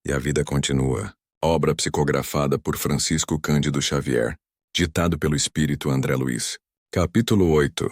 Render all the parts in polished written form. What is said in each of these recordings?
E a vida continua. Obra psicografada por Francisco Cândido Xavier. Ditado pelo espírito André Luiz. Capítulo 8.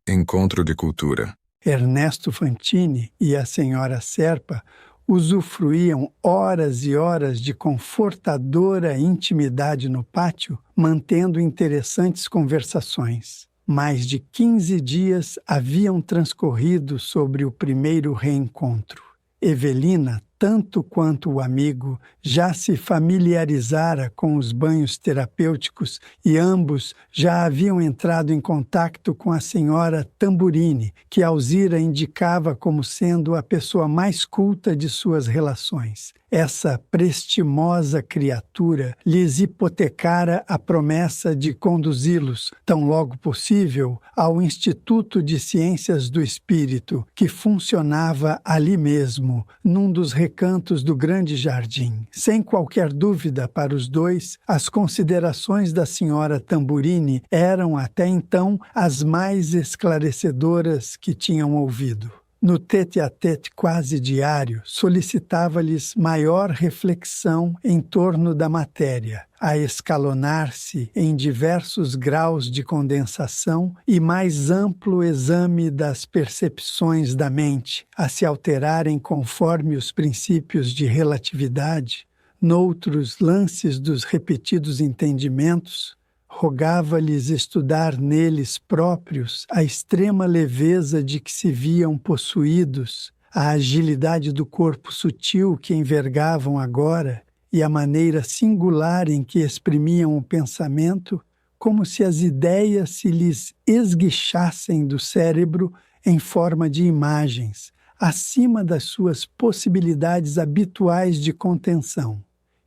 Encontro de cultura. Ernesto Fantini e a senhora Serpa usufruíam horas e horas de confortadora intimidade no pátio, mantendo interessantes conversações. Mais de 15 dias haviam transcorrido sobre o primeiro reencontro. Evelina, tanto quanto o amigo, já se familiarizara com os banhos terapêuticos e ambos já haviam entrado em contato com a senhora Tamburini, que Alzira indicava como sendo a pessoa mais culta de suas relações. Essa prestimosa criatura lhes hipotecara a promessa de conduzi-los, tão logo possível, ao Instituto de Ciências do Espírito, que funcionava ali mesmo, num dos recantos do grande jardim. Sem qualquer dúvida para os dois, as considerações da senhora Tamburini eram até então as mais esclarecedoras que tinham ouvido. No tete-a-tete quase diário, solicitava-lhes maior reflexão em torno da matéria, a escalonar-se em diversos graus de condensação e mais amplo exame das percepções da mente, a se alterarem conforme os princípios de relatividade, noutros lances dos repetidos entendimentos, rogava-lhes estudar neles próprios a extrema leveza de que se viam possuídos, a agilidade do corpo sutil que envergavam agora e a maneira singular em que exprimiam o pensamento, como se as ideias se lhes esguichassem do cérebro em forma de imagens, acima das suas possibilidades habituais de contenção.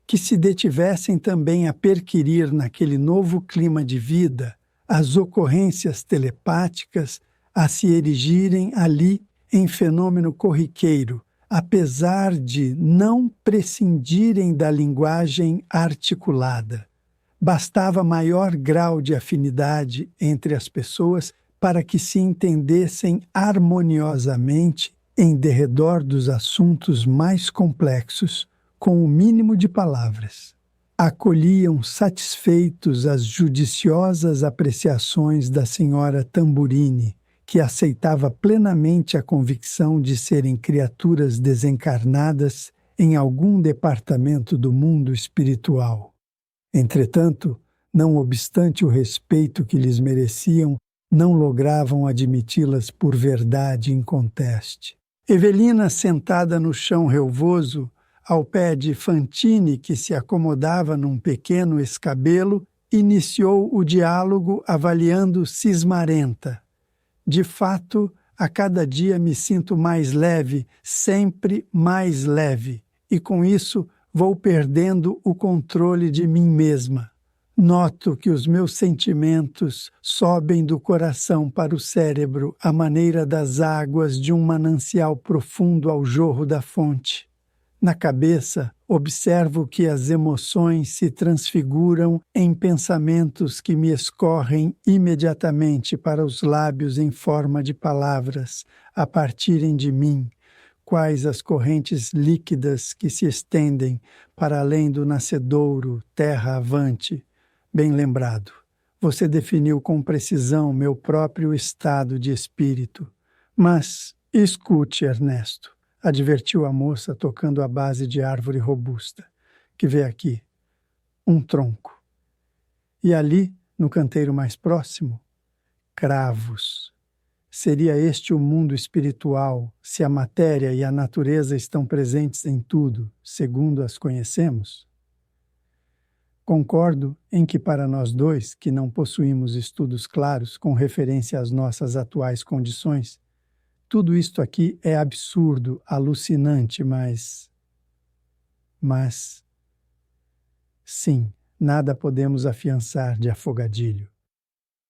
Que se detivessem também a perquirir naquele novo clima de vida as ocorrências telepáticas a se erigirem ali em fenômeno corriqueiro, apesar de não prescindirem da linguagem articulada. Bastava maior grau de afinidade entre as pessoas para que se entendessem harmoniosamente em derredor dos assuntos mais complexos, com o mínimo de palavras. Acolhiam satisfeitos as judiciosas apreciações da senhora Tamburini, que aceitava plenamente a convicção de serem criaturas desencarnadas em algum departamento do mundo espiritual. Entretanto, não obstante o respeito que lhes mereciam, não logravam admiti-las por verdade inconteste. Evelina, sentada no chão relvoso, ao pé de Fantini, que se acomodava num pequeno escabelo, iniciou o diálogo avaliando cismarenta. De fato, a cada dia me sinto mais leve, sempre mais leve, e com isso vou perdendo o controle de mim mesma. Noto que os meus sentimentos sobem do coração para o cérebro à maneira das águas de um manancial profundo ao jorro da fonte. Na cabeça, observo que as emoções se transfiguram em pensamentos que me escorrem imediatamente para os lábios em forma de palavras, a partirem de mim, quais as correntes líquidas que se estendem para além do nascedouro, terra avante. Bem lembrado, você definiu com precisão meu próprio estado de espírito. Mas escute, Ernesto. Advertiu a moça tocando a base de árvore robusta, que vê aqui, um tronco. E ali, no canteiro mais próximo, cravos. Seria este o mundo espiritual, se a matéria e a natureza estão presentes em tudo, segundo as conhecemos? Concordo em que para nós dois, que não possuímos estudos claros com referência às nossas atuais condições, tudo isto aqui é absurdo, alucinante, mas, sim, nada podemos afiançar de afogadilho.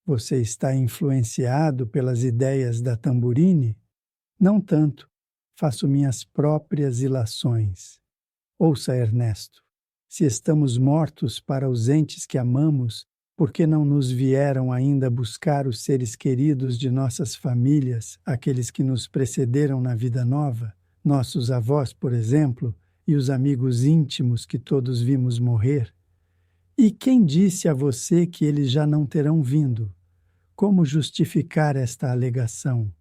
Você está influenciado pelas ideias da Tamburini? Não tanto, faço minhas próprias ilações. Ouça, Ernesto, se estamos mortos para os entes que amamos, por que não nos vieram ainda buscar os seres queridos de nossas famílias, aqueles que nos precederam na vida nova? Nossos avós, por exemplo, e os amigos íntimos que todos vimos morrer? E quem disse a você que eles já não terão vindo? Como justificar esta alegação?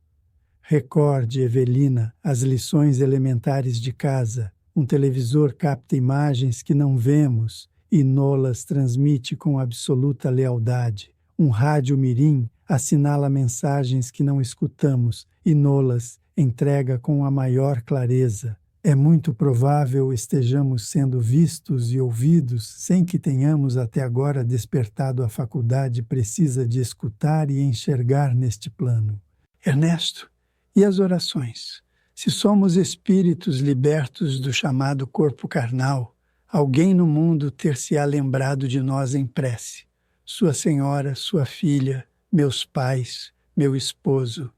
Recorde, Evelina, as lições elementares de casa. Um televisor capta imagens que não vemos e nolas transmite com absoluta lealdade. Um rádio mirim assinala mensagens que não escutamos e nolas entrega com a maior clareza. É muito provável estejamos sendo vistos e ouvidos sem que tenhamos até agora despertado a faculdade precisa de escutar e enxergar neste plano. Ernesto, e as orações? Se somos espíritos libertos do chamado corpo carnal, alguém no mundo ter-se-á lembrado de nós em prece. Sua senhora, sua filha, meus pais, meu esposo.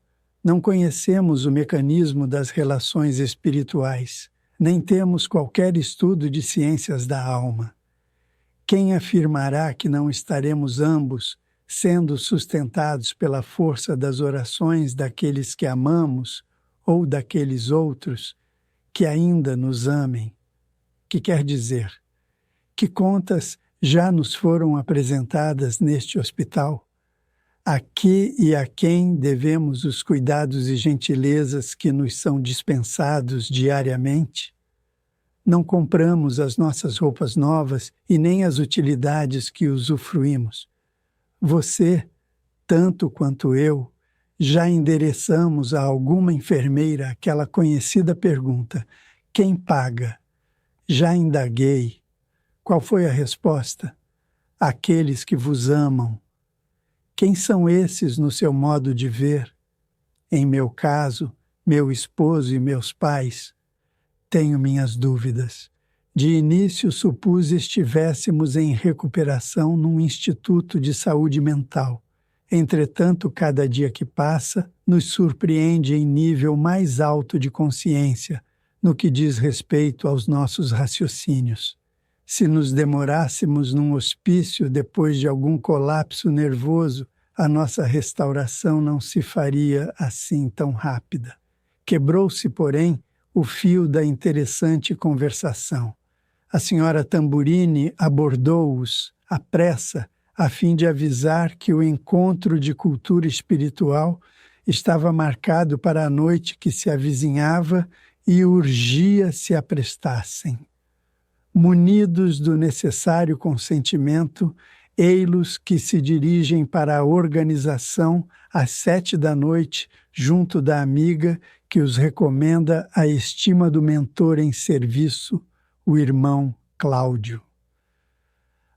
Não conhecemos o mecanismo das relações espirituais, nem temos qualquer estudo de ciências da alma. Quem afirmará que não estaremos ambos sendo sustentados pela força das orações daqueles que amamos ou daqueles outros que ainda nos amem? Que quer dizer? Que contas já nos foram apresentadas neste hospital? A que e a quem devemos os cuidados e gentilezas que nos são dispensados diariamente? Não compramos as nossas roupas novas e nem as utilidades que usufruímos. Você, tanto quanto eu, já endereçamos a alguma enfermeira aquela conhecida pergunta: quem paga? Já indaguei. Qual foi a resposta? Aqueles que vos amam. Quem são esses no seu modo de ver? Em meu caso, meu esposo e meus pais. Tenho minhas dúvidas. De início supus estivéssemos em recuperação num instituto de saúde mental. Entretanto, cada dia que passa, nos surpreende em nível mais alto de consciência, no que diz respeito aos nossos raciocínios. Se nos demorássemos num hospício depois de algum colapso nervoso, a nossa restauração não se faria assim tão rápida. Quebrou-se, porém, o fio da interessante conversação. A senhora Tamburini abordou-os à pressa, a fim de avisar que o encontro de cultura espiritual estava marcado para a noite que se avizinhava e urgia se aprestassem. Munidos do necessário consentimento, ei-los que se dirigem para a organização às 7 da noite, junto da amiga que os recomenda a estima do mentor em serviço, o irmão Cláudio.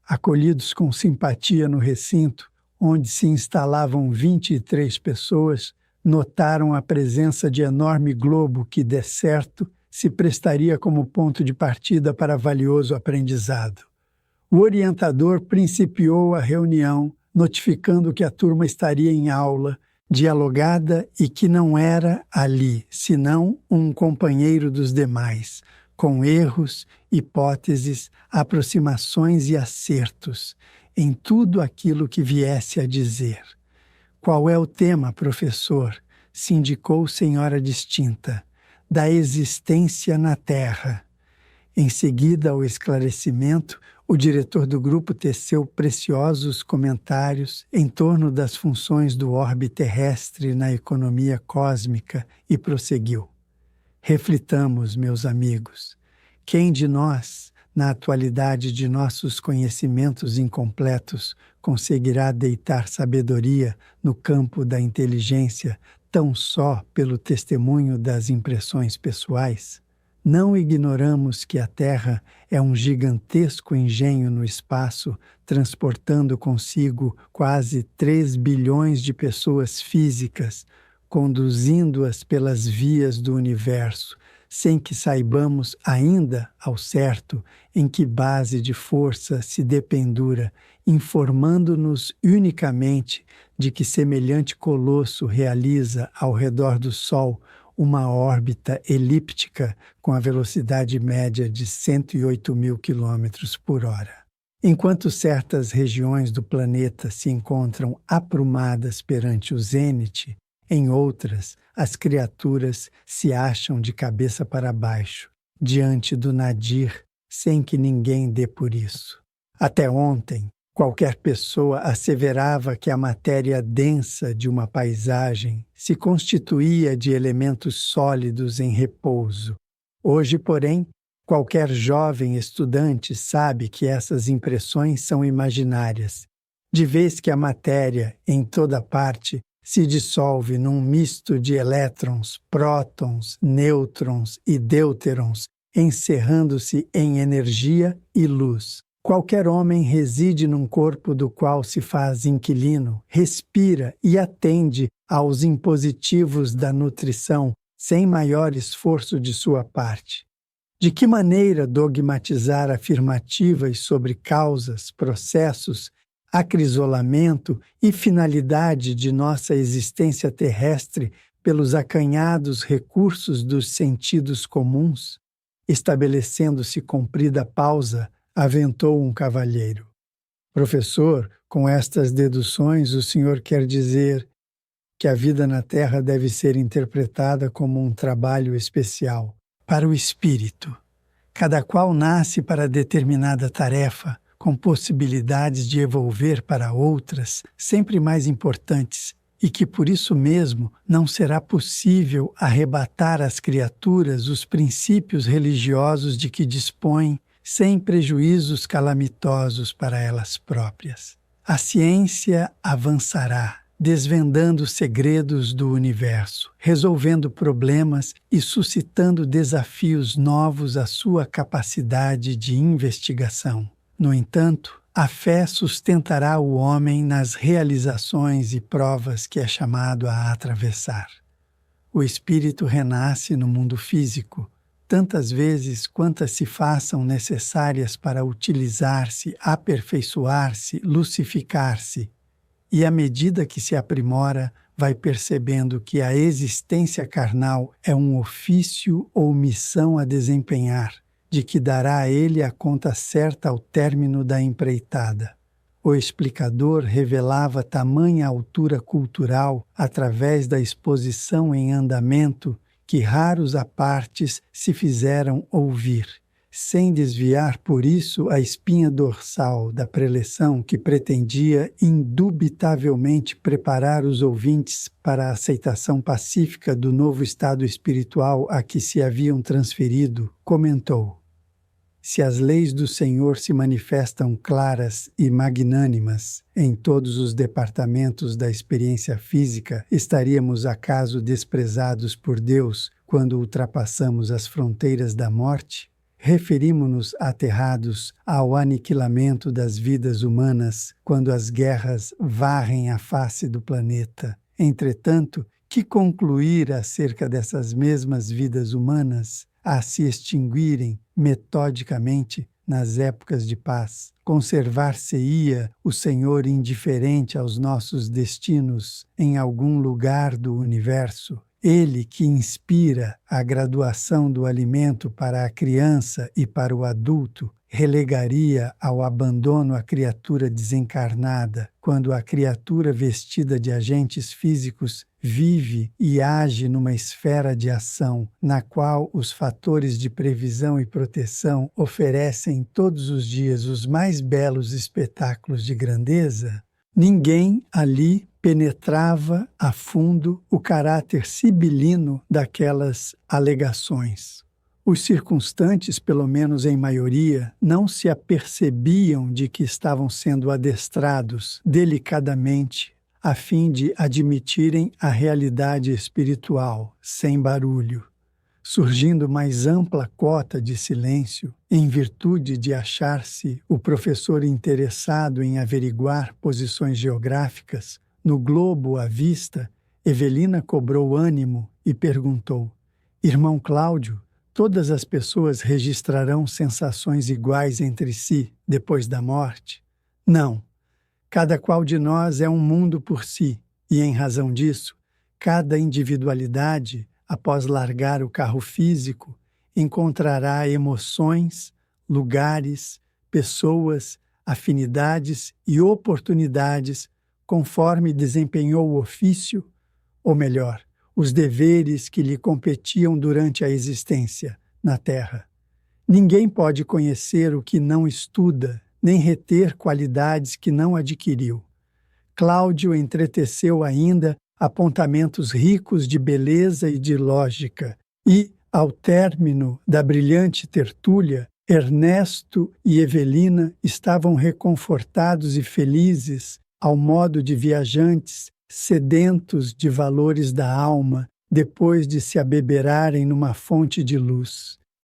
Acolhidos com simpatia no recinto, onde se instalavam 23 pessoas, notaram a presença de enorme globo que, de certo, se prestaria como ponto de partida para valioso aprendizado. O orientador principiou a reunião, notificando que a turma estaria em aula, dialogada e que não era ali, senão um companheiro dos demais, com erros, hipóteses, aproximações e acertos em tudo aquilo que viesse a dizer. Qual é o tema, professor? Se indicou senhora distinta. Da existência na Terra. Em seguida ao esclarecimento, o diretor do grupo teceu preciosos comentários em torno das funções do orbe terrestre na economia cósmica e prosseguiu. Reflitamos, meus amigos. Quem de nós, na atualidade de nossos conhecimentos incompletos, conseguirá deitar sabedoria no campo da inteligência tão só pelo testemunho das impressões pessoais? Não ignoramos que a Terra é um gigantesco engenho no espaço, transportando consigo quase 3 bilhões de pessoas físicas, conduzindo-as pelas vias do universo, sem que saibamos ainda ao certo em que base de força se dependura, informando-nos unicamente de que semelhante colosso realiza ao redor do Sol uma órbita elíptica com a velocidade média de 108.000 km/h. Enquanto certas regiões do planeta se encontram aprumadas perante o zênite, em outras, as criaturas se acham de cabeça para baixo, diante do nadir, sem que ninguém dê por isso. Até ontem, qualquer pessoa asseverava que a matéria densa de uma paisagem se constituía de elementos sólidos em repouso. Hoje, porém, qualquer jovem estudante sabe que essas impressões são imaginárias, de vez que a matéria, em toda parte, se dissolve num misto de elétrons, prótons, nêutrons e deuterons, encerrando-se em energia e luz. Qualquer homem reside num corpo do qual se faz inquilino, respira e atende aos impositivos da nutrição sem maior esforço de sua parte. De que maneira dogmatizar afirmativas sobre causas, processos, acrisolamento e finalidade de nossa existência terrestre pelos acanhados recursos dos sentidos comuns? Estabelecendo-se comprida pausa, aventou um cavalheiro. Professor, com estas deduções, o senhor quer dizer que a vida na Terra deve ser interpretada como um trabalho especial para o espírito. Cada qual nasce para determinada tarefa, com possibilidades de evolver para outras, sempre mais importantes, e que por isso mesmo não será possível arrebatar às criaturas os princípios religiosos de que dispõem, sem prejuízos calamitosos para elas próprias. A ciência avançará, desvendando segredos do universo, resolvendo problemas e suscitando desafios novos à sua capacidade de investigação. No entanto, a fé sustentará o homem nas realizações e provas que é chamado a atravessar. O espírito renasce no mundo físico, tantas vezes quantas se façam necessárias para utilizar-se, aperfeiçoar-se, lucificar-se, e à medida que se aprimora, vai percebendo que a existência carnal é um ofício ou missão a desempenhar, de que dará a ele a conta certa ao término da empreitada. O explicador revelava tamanha altura cultural através da exposição em andamento que raros apartes se fizeram ouvir, sem desviar por isso a espinha dorsal da preleção que pretendia indubitavelmente preparar os ouvintes para a aceitação pacífica do novo estado espiritual a que se haviam transferido, comentou: se as leis do Senhor se manifestam claras e magnânimas em todos os departamentos da experiência física, estaríamos acaso desprezados por Deus quando ultrapassamos as fronteiras da morte? Referimos-nos aterrados ao aniquilamento das vidas humanas quando as guerras varrem a face do planeta. Entretanto, que concluir acerca dessas mesmas vidas humanas a se extinguirem metodicamente nas épocas de paz? Conservar-se-ia o Senhor indiferente aos nossos destinos em algum lugar do universo? Ele que inspira a graduação do alimento para a criança e para o adulto, relegaria ao abandono a criatura desencarnada, quando a criatura vestida de agentes físicos vive e age numa esfera de ação, na qual os fatores de previsão e proteção oferecem todos os dias os mais belos espetáculos de grandeza? Ninguém ali penetrava a fundo o caráter sibilino daquelas alegações. Os circunstantes, pelo menos em maioria, não se apercebiam de que estavam sendo adestrados delicadamente a fim de admitirem a realidade espiritual, sem barulho, surgindo mais ampla cota de silêncio, em virtude de achar-se o professor interessado em averiguar posições geográficas. No globo à vista, Evelina cobrou ânimo e perguntou: irmão Cláudio, todas as pessoas registrarão sensações iguais entre si depois da morte? Não. Cada qual de nós é um mundo por si, e em razão disso, cada individualidade, após largar o carro físico, encontrará emoções, lugares, pessoas, afinidades e oportunidades conforme desempenhou o ofício, ou melhor, os deveres que lhe competiam durante a existência, na terra. Ninguém pode conhecer o que não estuda, nem reter qualidades que não adquiriu. Cláudio entreteceu ainda apontamentos ricos de beleza e de lógica, e, ao término da brilhante tertúlia, Ernesto e Evelina estavam reconfortados e felizes, ao modo de viajantes sedentos de valores da alma, depois de se abeberarem numa fonte de luz.